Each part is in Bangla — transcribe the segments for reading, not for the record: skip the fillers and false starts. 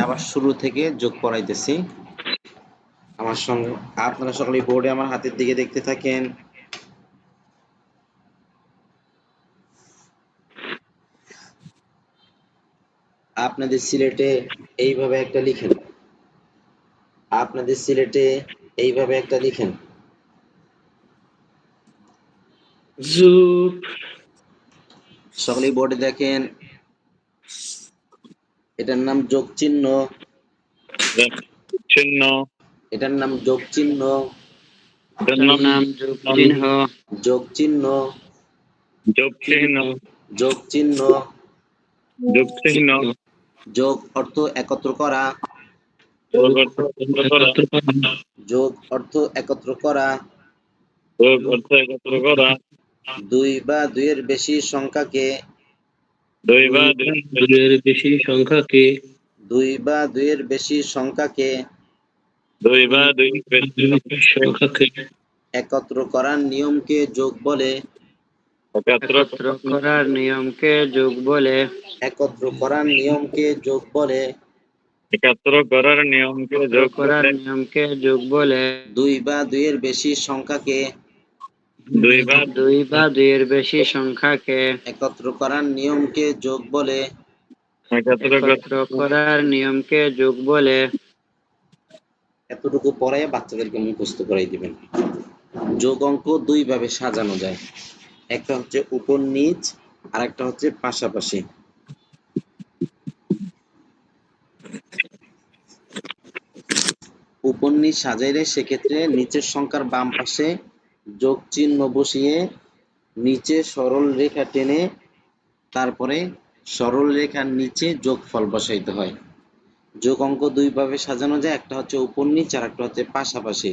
আবার শুরু থেকে যোগ পড়াইতেছি। আমার সঙ্গে আপনারা সকলেই বোর্ডে আমার হাতের দিকে দেখতে থাকেন। আপনাদের সিলেটে এইভাবে একটা লিখেন। আপনাদের সিলেটে এইভাবে একটা লিখেন। যোগ। সকলেই বোর্ডে দেখেন, এটার নাম যোগ চিহ্ন। চিহ্ন। এটার নাম যোগ চিহ্ন। এটার নাম যোগ চিহ্ন। যোগ চিহ্ন। যোগ চিহ্ন। যোগ চিহ্ন। যোগ চিহ্ন। যোগ অর্থ একত্র করা। যোগ অর্থ একত্র করা। যোগ অর্থ একত্র করা। যোগ অর্থ একত্র করা। দুই বা দুইয়ের বেশি সংখ্যাকে। দুই বা দুইয়ের বেশি সংখ্যাকে। দুই বা দুইয়ের বেশি সংখ্যাকে। দুই বা দুইয়ের বেশি সংখ্যাকে একত্র করার নিয়মকে যোগ বলে। একত্র করার নিয়মকে যোগ বলে। একত্র করার নিয়মকে যোগ বলে। একত্র করার নিয়মকে যোগ করার বলে। নিয়মকে যোগ বলে। দুই বা দুইয়ের বেশি সংখ্যাকে। দুই বা দুইয়ের বেশি সংখ্যাকে একত্র করার নিয়মকে যোগ বলে। একত্র করার নিয়মকে যোগ বলে। এতটুকু পরে বাচ্চাদেরকে মুখস্থ করাই দিবেন। যোগ অঙ্ক দুই ভাবে সাজানো যায়, একটা হচ্ছে উপর নিচ, আর একটা হচ্ছে পাশাপাশি। উপর নিচ সাজাইলে সেক্ষেত্রে নিচের সংখ্যার বাম পাশে যোগ চিহ্ন বসিয়ে নিচে সরল রেখা টেনে তারপরে সরল রেখার নিচে যোগফল বসাইতে হয়। যোগ অঙ্ক দুই ভাবে সাজানো যায়, একটা হচ্ছে উপর নিচ আর একটা হচ্ছে পাশাপাশি।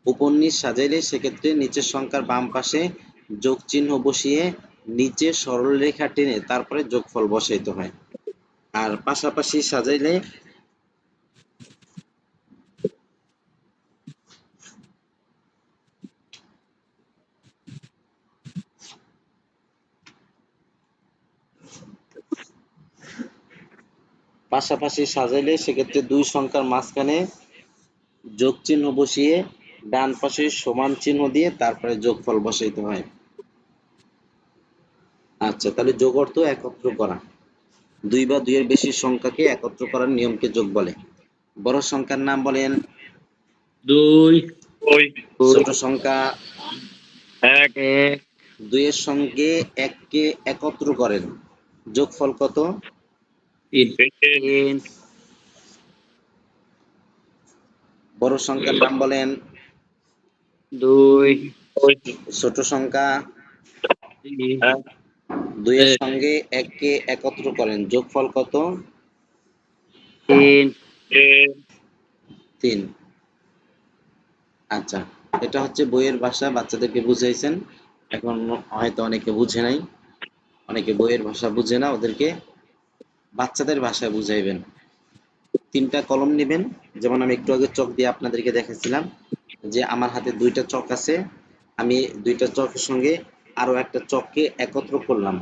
উপর নিচ সাজাইলে সেক্ষেত্রে নিচের সংখ্যার বাম পাশে যোগ চিহ্ন বসিয়ে নিচে সরল রেখা টেনে তারপরে যোগফল বসাইতে হয়। আর পাশাপাশি সাজাইলে সেক্ষেত্রে দুই সংখ্যার মাঝখানে যোগ চিহ্ন বসিয়ে ডান পাশে সমান চিহ্ন দিয়ে তারপরে যোগফল বসাইতে হয়। আচ্ছা, তাহলে যোগ অর্থ একত্র করা। দুই বা দুইয়ের বেশি সংখ্যাকে একত্র করার নিয়মকে যোগ বলে। বড় সংখ্যার নাম বলেন। দুই। ছোট সংখ্যা এক। দুইয়ের সঙ্গে এককে একত্র করেন, যোগফল কত? তিন। বড় সংখ্যার নাম বলেন। দুই। ছোট সংখ্যা এক। দুইয়ের সঙ্গে এককে একত্র করেন, যোগফল কত? তিন। আচ্ছা, এটা হচ্ছে বইয়ের ভাষা, বাচ্চাদেরকে বুঝাইছেন। এখন হয়তো অনেকে বুঝে নাই, অনেকে বইয়ের ভাষা বুঝে না, ওদেরকে বাচ্চাদের ভাষায় বুঝাইবেন। তিনটা কলম নেবেন, যেমন আমি একটু আগে চক দিয়ে আপনাদেরকে দেখাচ্ছিলাম যে আমার হাতে দুইটা চক আছে, আমি দুইটা চকের সঙ্গে আরো একটা চককে একত্র করলাম,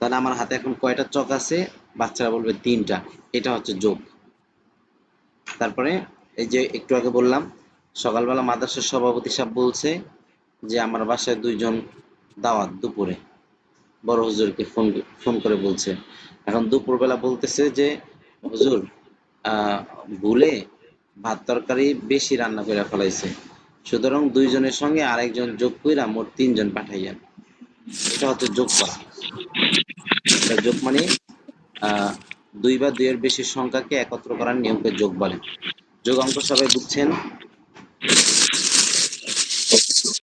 তাহলে আমার হাতে এখন কয়টা চক আছে? বাচ্চারা বলবে তিনটা। এটা হচ্ছে যোগ। তারপরে এই যে একটু আগে বললাম, সকালবেলা মাদ্রাসার সভাপতি সাহেব বলছে যে আমার বাসায় দুইজন দাওয়াত দুপুরে, বড় হুজুরকে ফোন করে বলছে। এখন দুপুরবেলা বলতেছে যে হুজুর ভুলে ভাত তরকারি বেশি রান্না করে ফেলাইছে, সুতরাং দুইজনের সঙ্গে আরেকজন যোগ কইরা মোট তিনজন পাঠাইয়া। এটা হচ্ছে যোগ করা। এটা যোগ মানে দুই বা দুইয়ের বেশি সংখ্যাকে একত্র করার নিয়মকে যোগ বলে। যোগ অঙ্ক সবাই বুঝছেন?